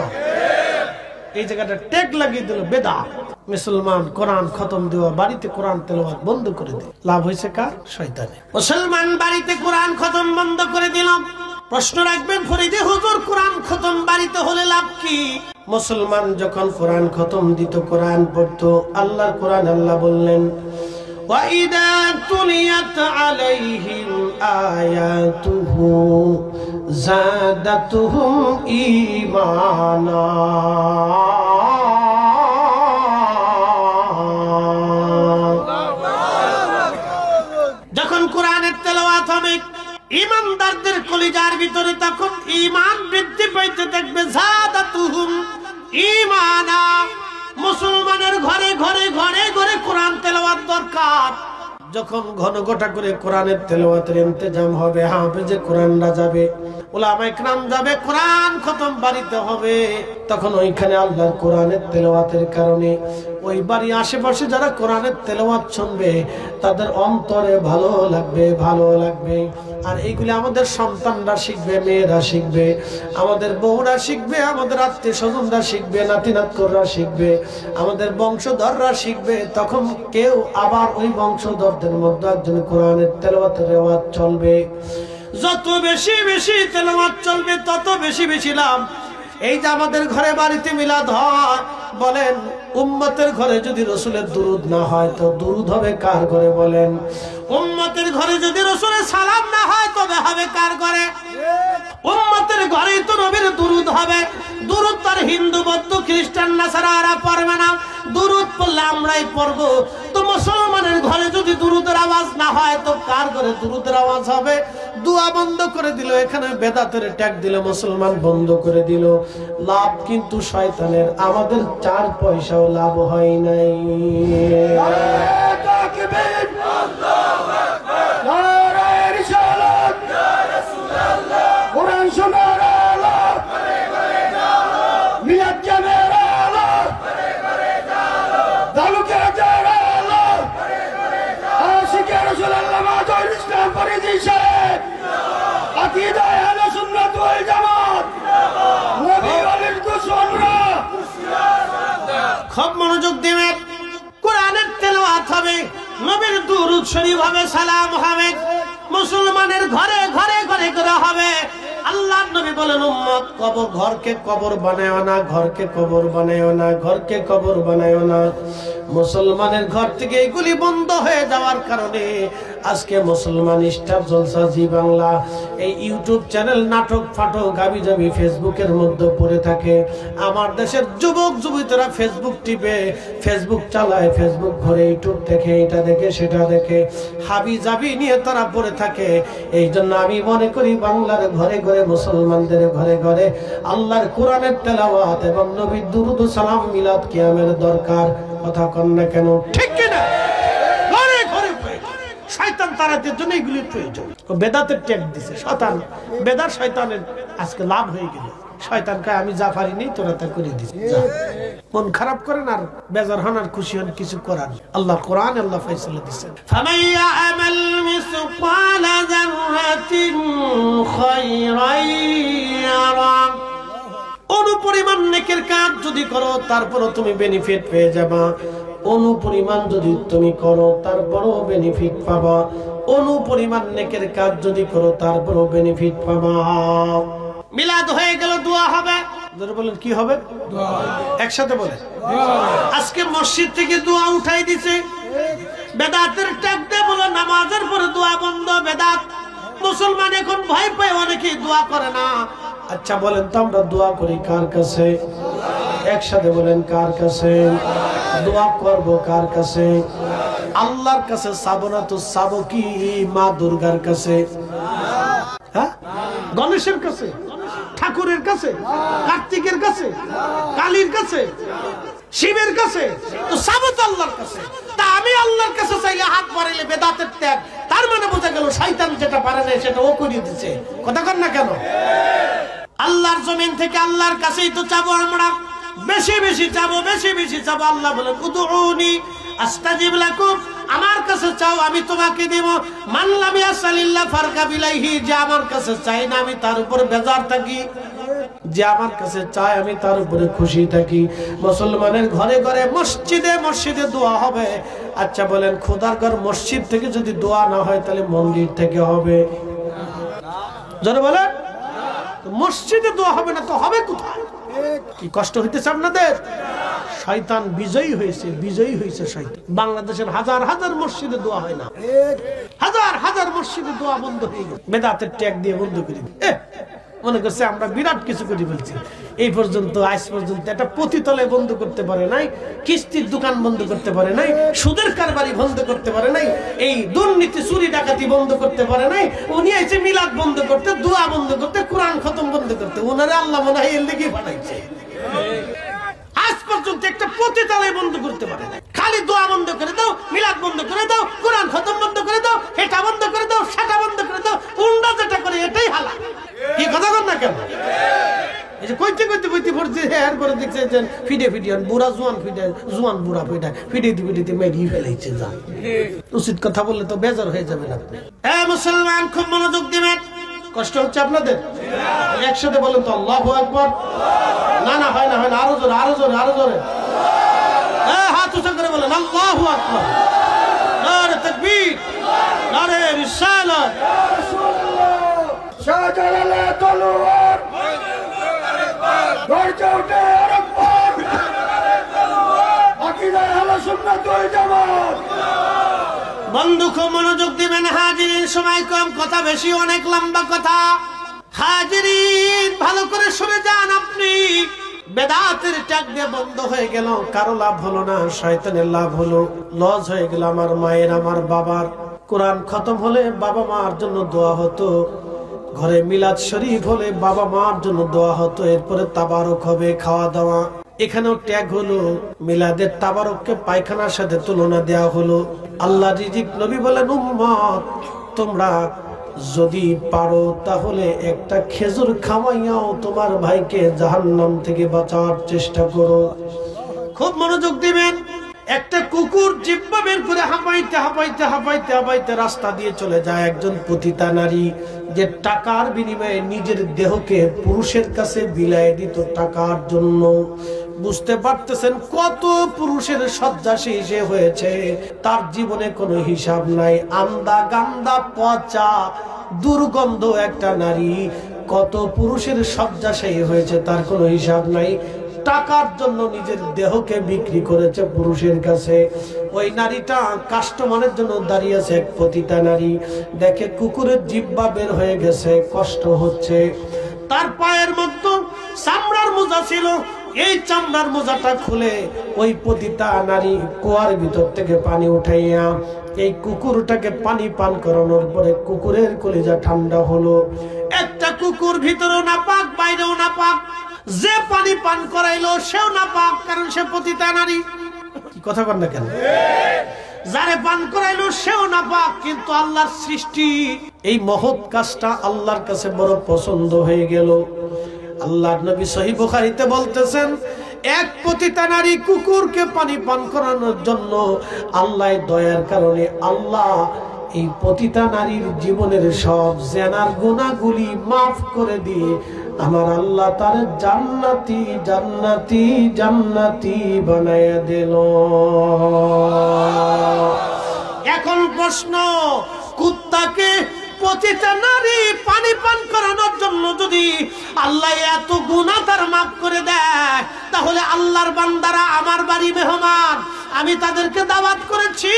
এই জায়গাটা ট্যাগ লাগিয়ে দিল বেদাত। মুসলমান কোরআন খতম দেওয়া, বাড়িতে কোরআন তেলাওয়াত বন্ধ করে দিল। লাভ হয়েছে কার? শয়তানের। মুসলমান বাড়িতে কোরআন খতম বন্ধ করে দিলাম। প্রশ্ন রাখবেন ফরিদে হুজুর, কোরআন খতম বাড়িতে হলে লাভ কি? মুসলমান যখন কোরআন খতম দিত, কোরআন পড়তো, আল্লাহর কোরআন আল্লাহ বললেন, وَإِذَا تُلِيَتْ عَلَيْهِمْ آيَاتُهُ زَادَتْهُمْ إِيمَانًا। যখন কোরআনের তেলাওয়াত হবে, ঈমানদারদের কলিজার ভিতরে তখন ঈমান বৃদ্ধি পাইতে থাকবে। জাদাতুহুম ঈমানা। মুসলমানের ঘরে ঘরে ঘরে ঘরে কোরআন তেলাওয়াত দরকার। যখন ঘন ঘটা করে কোরআনের তেলাওয়াতের ইন্তজাম হবে, হাফেজে কোরআনরা যাবে, উলামায়ে কেরাম যাবে, কোরআন খতম বাড়িতে হবে, তখন ওইখানে আল্লাহর কোরআনের তেলাওয়াতের কারণে ওই বাড়ি আশেপাশে যারা কোরআনের তেলাওয়াত শুনবে তাদের অন্তরে ভালো লাগবে, ভালো লাগবে। আর এইগুলি আমাদের সন্তানরা শিখবে, মেয়েরা শিখবে, আমাদের বউরা শিখবে, আমাদের আত্মীয় স্বজনরা শিখবে, নাতি নাতকুররা শিখবে, আমাদের বংশধররা শিখবে। তখন কেউ আবার ওই বংশধরদের মধ্যে একজন কোরআনের তেলাওয়াতের রেওয়াজ চলবে। যত বেশি বেশি তেলাওয়াত চলবে তত বেশি বেশি লাভ। এই যে আমাদের ঘরে বাড়িতে মিলাদ হয়, বলেন উম্মতের ঘরে যদি রাসূলের দুরূদ না হয় তো দুরূদ হবে কার ঘরে? বলেন উম্মতের ঘরে যদি রাসূলের সালাম না হয় তবে হবে কার ঘরে? উম্মতের ঘরেই তো নবীর দুরূদ হবে। দুরূদ তার হিন্দু, বৌদ্ধ, খ্রিস্টান, নাসারারা পড়বে না, দুরূদ পড়লে আমরাই পড়ব। তো মুসলমানের ঘরে যদি দুরূদের আওয়াজ না হয় তো কার ঘরে দুরূদের আওয়াজ হবে? দোয়া বন্ধ করে দিল, এখানে বেদাতের ট্যাগ দিল, মুসলমান বন্ধ করে দিল। লাভ কিন্তু শয়তানের, আমাদের 4 পয়সাও লাভ হয় নাই। খুব মনোযোগ দেবেন, কোরআনের তেলাওয়াত হবে, নবীর দুরূদ শরীফ হবে, সালাম হবে, মুসলমানের ঘরে ঘরে ঘরে ঘরে হবে। আল্লাহর নবী বলেন, উম্মত ঘরকে কবর বানায়ো না, ঘরকে কবর বানায়ো না, ঘরকে কবর বানায়ো না। মুসলমানের ঘর থেকে এগুলি বন্ধ হয়ে যাওয়ার কারণে আজকে মুসলমান স্টার জলসা জি বাংলা এই ইউটিউব চ্যানেল নাটক ফাটক গাবি ফেসবুকের মধ্যে পড়ে থাকে। আমার দেশের যুবক যুবতীরা ফেসবুক টিপে, ফেসবুক চালায়, ফেসবুক ঘরে ইউটিউব দেখে, এটা দেখে সেটা দেখে, হাবি জাবি নিয়ে তারা পড়ে থাকে। এই জন্য আমি মনে করি বাংলার ঘরে ঘরে, মুসলমানদের ঘরে ঘরে আল্লাহর কোরআনের তেলাওয়াত এবং নবীর দুরূদ ও সালাম মিলাদ কিয়ামের দরকার। কথা কন না কেন? ঠিক কিনা? ঘরে ঘরে শয়তান তাড়াতে জন্য এগুলি প্রয়োজন। বেদাতের ট্যাগ দিছে শয়তান, বেদাত শয়তানের আজকে লাভ হয়ে গেল। শয়তান কয় আমি যা পারি নি তোরা তা করে দিস। মন খারাপ করেন আর বেজার হন আর খুশি হন, কিছু করার আল্লাহ কোরআন আল্লাহ ফয়সালা দিয়েছেন। ফামাইয়া আমাল মিসকালা যাররাতিন খায়রান ইয়ারা। অনুপরিমাণ নেকের কাজ যদি করো তারপরও তুমি বেনিফিট পেয়ে যাবা। অনুপরিমাণ যদি তুমি করো তারপরও বেনিফিট পাবা। অনুপরিমাণ নেকের কাজ যদি করো তারপরও বেনিফিট পাবা। মিলাদ হয়ে গেল, দোয়া হবে। বলেন কি হবে? একসাথে বলে। আজকে মসজিদ থেকে দোয়া উঠাই দিছে। বেদাতের ট্যাগ দিয়ে বলো নামাজের পরে দোয়া বন্ধ, বেদাত। মুসলমান এখন ভয় পায়, অনেকেই দোয়া করে না। আচ্ছা বলেন তো আমরা দোয়া করি কার কাছে? একসাথে বলেন কার কাছে? দোয়া করব কার কাছে? আল্লাহর কাছে চাবো না তো চাবো কি মা দুর্গার কাছে? হ্যাঁ, গণেশের কাছে, ঠাকুরের কাছে, কার্তিকের কাছে, কালীর কাছে, শিবের কাছে? তো চাবো তো আল্লাহর কাছে। তা আমি আল্লাহর কাছে চাইলে হাত বাড়াইলে বেদাতের ত্যাগ। তার মানে বোঝা গেল শয়তান যেটা পারে না সেটা ও করে দিচ্ছে। কথা কন না কেন? আল্লাহর জমিন থেকে আল্লাহর কাছেই তো চাবো আমরা। বেশি বেশি চাবো, বেশি বেশি চাবো। আল্লাহ বলেন উদউনি আস্তাজিব লাকুম, আমার কাছে চাও আমি তোমাকে দেব। মান লাম ইয়াসালিল্লাহ ফারকা বিলাইহি, যে আমার কাছে চাই না আমি তার উপর বেজার থাকি, যে আমার কাছে চায় আমি তার উপরে খুশি থাকি। মুসলমানের ঘরে ঘরে, মসজিদে মসজিদে দোয়া হবে। আচ্ছা বলেন খোদার ঘর মসজিদ থেকে যদি দোয়া না হয় তাহলে মন্দির থেকে হবে? যারা বলেন মসজিদে দোয়া হবে না তো হবে কোথায়? কি কষ্ট হইতেছে আপনাদের? শয়তান বিজয়ী হয়েছে, বিজয়ী হয়েছে শয়তান। বাংলাদেশের হাজার হাজার মসজিদে দোয়া হয় না, হাজার হাজার মসজিদে দোয়া বন্ধ হয়ে গেছে। বেদাতের ট্যাগ দিয়ে বন্ধ করে মনে করছে আমরা বিরাট কিছু করে ফেলছি। এই পর্যন্ত আজ পর্যন্ত একটা পতিতলে বন্ধ করতে পারে নাই, কিস্তির দোকান বন্ধ করতে পারে নাই, সুদের কারবারি বন্ধ করতে পারে নাই, এই দুর্নীতি চুরি ডাকাতি বন্ধ করতে পারে নাই। উনি এসে মিলাদ বন্ধ করতে, দোয়া বন্ধ করতে, কোরআন খতম বন্ধ করতে। ওনারে আল্লাহ মনে হয় এর লেগে পাঠাইছে। আজ পর্যন্ত একটা পতিতালয় বন্ধ করতে পারে না। খালি দোয়া বন্ধ করে দাও, মিলাদ বন্ধ করে দাও, কোরআন খতম বন্ধ করে দাও, এটা বন্ধ করে দাও, সেটা বন্ধ করে দাও। উন্ডা যেটা করে এটাই হালাল। কি কথা বল না কেন? এই যে কইতে কইতে কইতে পড়ছে, এরপরে দেখছে যে ফিডে ফিডিয়ান বুড়া জোয়ান ফিডে, জোয়ান বুড়া ফিডে ফিডিতে ফিডিতে মেরিয়ে ফেলাইছে। যা উচিত কথা বললে তো বেজার হয়ে যাবেন আপনি। হ্যাঁ মুসলমান, খুব মনোযোগ দিবেন। কষ্ট হচ্ছে আপনাদের? একসাথে বলেন তো আল্লাহু আকবার। না না হয় না, হয় না, আরো জোরে, আরো জোরে, আরো জোরে। হ্যাঁ হাত উঁচা করে বলেন আল্লাহু আকবার। নারে তাকবীর, নারে রিসালাত। শাহজালালে তলোয়ার গর্জে ওঠে আকবার, আকীদার আহলে সুন্নাত ওয়াল জামাত। বন্ধু খুব মনোযোগ দিবেন। হাজিরিন, সময় কম, কথা বেশি, অনেক লম্বা কথা। হাজিরিন ভালো করে শুনে যান। আপনি বেদাতের ট্যাগ দিয়ে বন্ধ হয়ে গেল, কারো লাভ হলো না, শয়তানের লাভ হলো, লস হয়ে গেল আমার মায়ের, আমার বাবার। কোরআন খতম হলে বাবা মার জন্য দোয়া হতো, ঘরে মিলাদ শরীফ হলে বাবা মার জন্য দোয়া হতো, এরপরে তাবারক হবে, খাওয়া দাওয়া। এখানেও ট্যাগ হলো, মিলাদের তাবারককে পায়খানার সাথে তুলনা দেওয়া হলো। আল্লাহ রিজিক, নবী বলেন উম্মত তোমরা যদি পারো তাহলে একটা খেজুর খাওয়াইয়াও তোমার ভাইকে জাহান্নাম থেকে বাঁচার চেষ্টা করো। খুব মনোযোগ দিবেন। একটা কুকুর জিহ্বা বের করে হাঁপাইতে হাঁপাইতে হাঁপাইতে হাঁপাইতে রাস্তা দিয়ে চলে যায় একজন পতিতা নারী, যে টাকার বিনিময়ে নিজের দেহকে পুরুষের কাছে বিলায় দিত টাকার জন্য। বুঝতে পারতেছেন কত পুরুষের শয্যাশী সে হয়েছে, তার জীবনে কোনো হিসাব নাই। আন্দা গান্দা পচা দুর্গন্ধ একটা নারী, কত পুরুষের শয্যাশী হয়েছে তার কোনো হিসাব নাই। টাকার জন্য নিজের দেহকে বিক্রি করেছে পুরুষের কাছে। ওই নারীটা কাস্টমারের জন্য দাঁড়িয়েছে, এক পতিতা নারী। দেখে কুকুরের জিহ্বা বের হয়ে গেছে, কষ্ট হচ্ছে। তার পায়ের মধ্যে চামড়ার মোজা ছিল, এই চামড়ার মোজাটা খুলে ওই পতিতা নারী কুয়ার ভিতর থেকে পানি উঠাইয়া এই কুকুরটাকে পানি পান করানোর পরে কুকুরের কলিজা ঠান্ডা হলো। একটা কুকুর ভিতরেও না পাক, বাইরেও না পাক, যে পানি পান করাইলো সেও না পাক, কারণ সে পতিতা নারী। কি কথা বল না কেন? যারে পান করাইলো সেও না পাক, কিন্তু আল্লাহর সৃষ্টি এই মহৎ কাজটা আল্লাহর কাছে বড় পছন্দ হয়ে গেল। আল্লাহর নবী সহিহ বুখারীতে বলতেছেন, এক পতিতা নারী কুকুরকে পানি পান করানোর জন্য আল্লাহ দয়ার কারণে আল্লাহ এই পতিতা নারীর জীবনের সব জেনার গুনাহগুলি মাফ করে দিয়ে আমার আল্লাহ তার জান্নাতি জান্নাতি জান্নাতি বানায়া দিল। এখন প্রশ্ন, কুত্তাকে পতিতা নারী পানি পান করানোর জন্য যদি আল্লাহ এত গুনাহ তার মাফ করে দেয়, তাহলে আল্লাহর বান্দারা আমার বাড়ি মেহমান, আমি তাদেরকে দাওয়াত করেছি,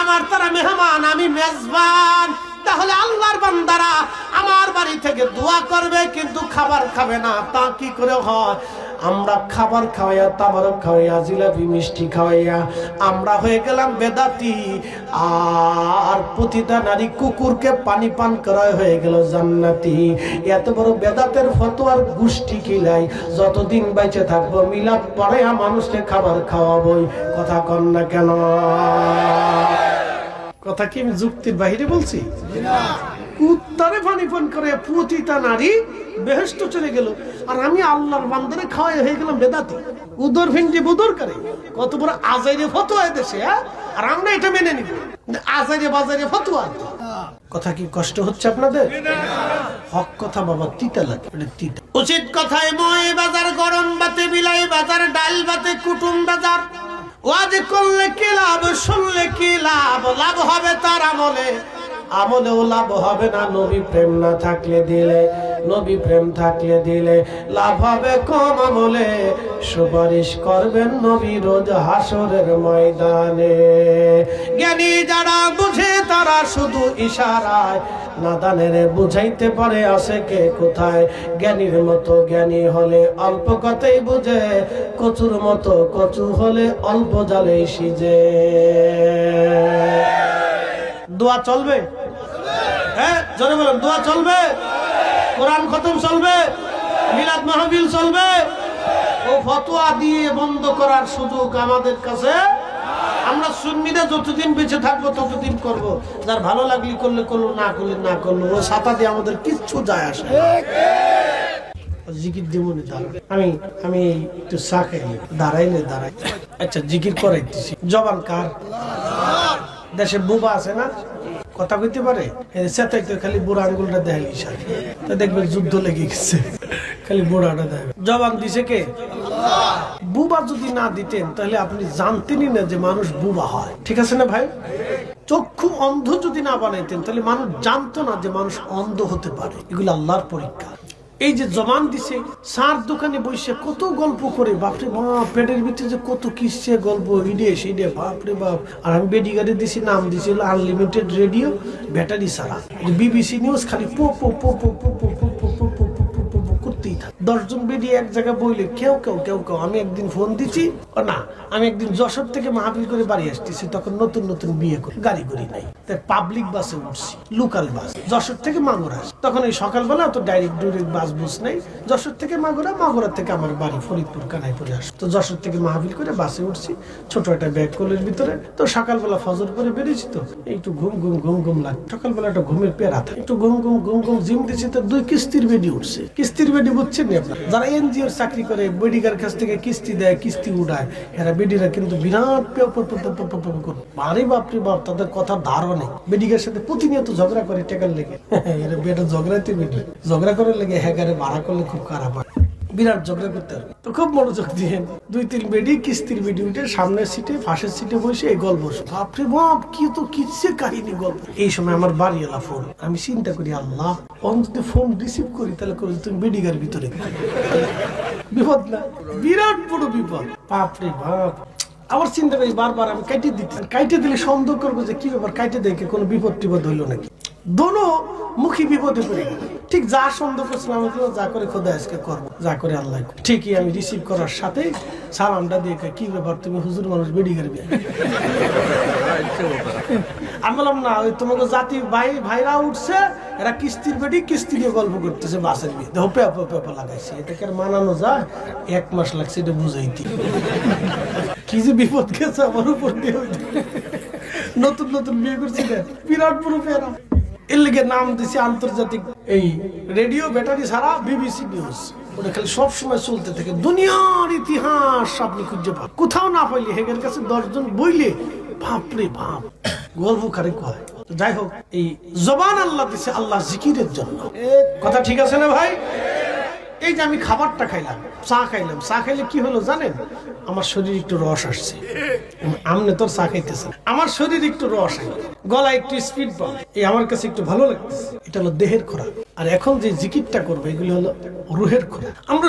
আমার তারা মেহমান, আমি মেজবান, তাহলে আল্লাহর বান্দারা আমার বাড়ি থেকে দোয়া করবে কিন্তু খাবার খাবে না। তা কি করে হয়? আমরা খাবার খাওয়াইয়া, তাবারক খাওয়াইয়া, জিলাপি মিষ্টি খাওয়াইয়া আমরা হয়ে গেলাম বেদাতি, আর পতিতা নারী কুকুরকে পানি পান করা হয়ে গেল জান্নাতি। এত বড় বেদাতের ফতোয়ার গোষ্ঠী কিলাই যতদিন বেঁচে থাকবো মিলাদ পড়াইয়া মানুষকে খাবার খাওয়াবই। কথা কন না কেন? কথা কি আমি যুক্তির বাহিরে বলছি? কুত্তারে পানি পান করে পতিতা নারী বেহেশত চলে গেল, আর আমি আল্লাহর বান্দারে খাওয়াই হয়ে গেলাম বেদাতি। উদর ভিন্ডি বুদর করে কত বড় আজাইরে ফতোয়া দেশে, আর আমরা এটা মেনে নিব। আজাইরে বাজারে ফতোয়া। কথা কি কষ্ট হচ্ছে আপনাদের? হক কথা বাবা, তিতা লাগে, তিতা। উচিত কথায় মই বাজার, গরম বাতে বিলাই বাজার, ডাল বাতে কুটুম বাজার। ওয়াজ করলে কি লাভ, শুনলে কি লাভ? লাভ হবে তার আমলে, আমলেও লাভ হবে না নবী প্রেম না থাকলে দিলে। নবী প্রেম থাকলে দিলে লাভ হবে কম আমলে, সুপারিশ করবেন নবী রোজ হাসরের ময়দানে। জ্ঞানী যারা বুঝে তারা শুধু ইশারায়, নাদানের বুঝাইতে পারে আছে কে কোথায়। জ্ঞানীর মতো জ্ঞানী হলে অল্প কথাই বুঝে, কচুর মতো কচু হলে অল্প জালেই সিজে। দোয়া চলবে? হ্যাঁ জোরে বলেন, দোয়া চলবে? কোরআন খতম চলবে? মিলাদ মাহফিল চলবে? ও ফতোয়া দিয়ে বন্ধ করার সুযোগ আমাদের কাছে। আমরা সুন্নিরা যতদিন বেঁচে থাকবো ততদিন করব, যার ভালো লাগলি করলে করলো, না করলে না করলো, ও ছাতা দিয়ে আমাদের কিচ্ছু যায় আসে। জিকির দিবনি আমি আমি একটু চা খাই, দাঁড়াইলে দাঁড়াই। আচ্ছা জিকির করাইতেছি। জবান কার? দেশে বুবা আছে না, কথা কইতে পারে, খালি বুড়া আঙ্গুলটা দেখালি সাথে, দেখবেন যুদ্ধ লেগে গেছে, খালি বুড়াটা দেখ। জবান দিছে কে? বুবা যদি না দিতেন তাহলে আপনি জানতেনই না যে মানুষ বুবা হয়। ঠিক আছে না ভাই? চক্ষু অন্ধ যদি না বানাইতেন তাহলে মানুষ জানতো না যে মানুষ অন্ধ হতে পারে। এগুলো আল্লাহর পরীক্ষা। এই যে জবান দিছে, সার দোকানে বসে কত গল্প করে, বাপরে বাপ, পেটের ভিতরে যে কত কিসছে গল্প, ইডে সিডে, বাপরে বাপ। আর আমি বেডি গাড়ি দিছি, নাম দিছিল আনলিমিটেড রেডিও, ব্যাটারি সারা। বিবিসি নিউজ খালি পো পো পো পো পো পো পো পো পো পো পো পো করতেই থাকে। 10 জন বেডি এক জায়গায় বইলে কেউ কেউ কেউ কেউ। আমি একদিন ফোন দিছি, না আমি একদিন যশোর থেকে মাহফিল করে বাড়ি আসতেছি, তখন নতুন নতুন বিয়ে করে গাড়ি করি নাই, তাই পাবলিক বাসে উঠছি, লোকাল বাস, যশোর থেকে মাগুরা। তখন এই সকালবেলা তো ডাইরেক্ট বাস বুঝ নাই, যশোর থেকে মাগুরা, মাগুরা থেকে আমার বাড়ি ফরিদপুর কানাইপুরে আস। তো যশোর থেকে মাহফিল করে বাসে উঠছি, ছোট একটা ব্যাগ কোলের ভিতরে। তো সকালবেলা ফজর করে বেরিয়েছি, তো একটু ঘুম ঘুম ঘুম ঘুম লাগে। সকালবেলা একটা ঘুমের পেয়ারা থাকে, একটু ঘুম ঘুম ঘুম ঘুম জিম দিয়েছি, তো 2 কিস্তির বেডি উঠছে। কিস্তির বেডি বুঝছেন আপনার, যারা এনজিওর চাকরি করে, বেডিকার কাছ থেকে কিস্তি দেয়, কিস্তি উঠায়, এরা বেডিরা কিন্তু বিরাট ভারী, বাপরে বাপ, তাদের কথা ধারণা নেই। বেডিকার সাথে প্রতিনিয়ত ঝগড়া করে টেকার লেগে, এরা বেটা ঝগড়াতে বেডি ঝগড়া করার লেগে, হ্যাঁ ভাড়া করলে খুব খারাপ হয়। বিরাট ঝগড়া করতে হবে। তো খুব মনোযোগ দিয়ে 2-3 বেডি কিস্তির বেডি উঠে সামনের সিটে পাশের সিটে বসে এই গল্প বাপরে বাপ কি তো কিসে কাহিনী গল্প। এই সময় আমার বাড়িওয়ালা ফোন, আমি চিন্তা করি আল্লাহ যদি ফোন রিসিভ করি তাহলে করে তুমি বেডিগার ভিতরে বিপদ না, বিরাট বড় বিপদ। বাপরে বাপ আবার চিন্তা করি বারবার আমি কাইটে দিতে, কাইটে দিলে সন্দেহ করবো যে কি ব্যাপার, কাইটে দেখে কোনো বিপদ টিপদ হইলো নাকি। দোনো মুখী বিপদে পড়ে গেল। ঠিক যা সন্দেহ করছিলাম যা করে খোদা আজকে করবো, যা করে আল্লাহ। ঠিকই আমি রিসিভ করার সাথে সালামটা দিয়ে কি ব্যাপার তুমি হুজুর মানুষ বেডি করবে। আমি বললাম না ওই তোমাকে জাতি ভাইরা উঠছে, এরা কিস্তির বেডি কিস্তি দিয়ে গল্প করতেছে বাসের বিয়ে দেখো পেপা লাগাইছে, এটাকে আর মানানো যায়? 1 মাস লাগছে এটা বুঝাইতে। কি যে বিপদ গেছে আমার উপর দিয়ে। নতুন নতুন বিয়ে করছি না, বিরাট বড় পেয়ারা। এর লিগে নাম দিছি আন্তর্জাতিক এই রেডিও ব্যাটারি ছাড়া বিবিসি নিউজ। ওটা খালি সবসময় চলতে থাকে, দুনিয়ার ইতিহাস আপনি খুঁজে পান। কোথাও না পাইলে হেগের কাছে 10 জন বইলে বাপরে বাপ গল্প কারে কয়। যাই হোক, এই জবান আল্লাহ দিছে আল্লাহ জিকিরের জন্য। কথা ঠিক আছে না ভাই? এই যে আমি খাবারটা খাইলাম, চা খাইলাম, চা খাইলে কি হলো জানেন? আমার শরীর একটু রস আসছে। আমনে তোর চা খাইতেছেন, আমার শরীর একটু রস আইল, গলা একটু স্পিড পাম, এই আমার কাছে একটু ভালো লাগতেছে। এটা হলো দেহের খোরাক। আর এখন যে জিকিরটা করবে এগুলো হলো রুহের খোরাক। আমরা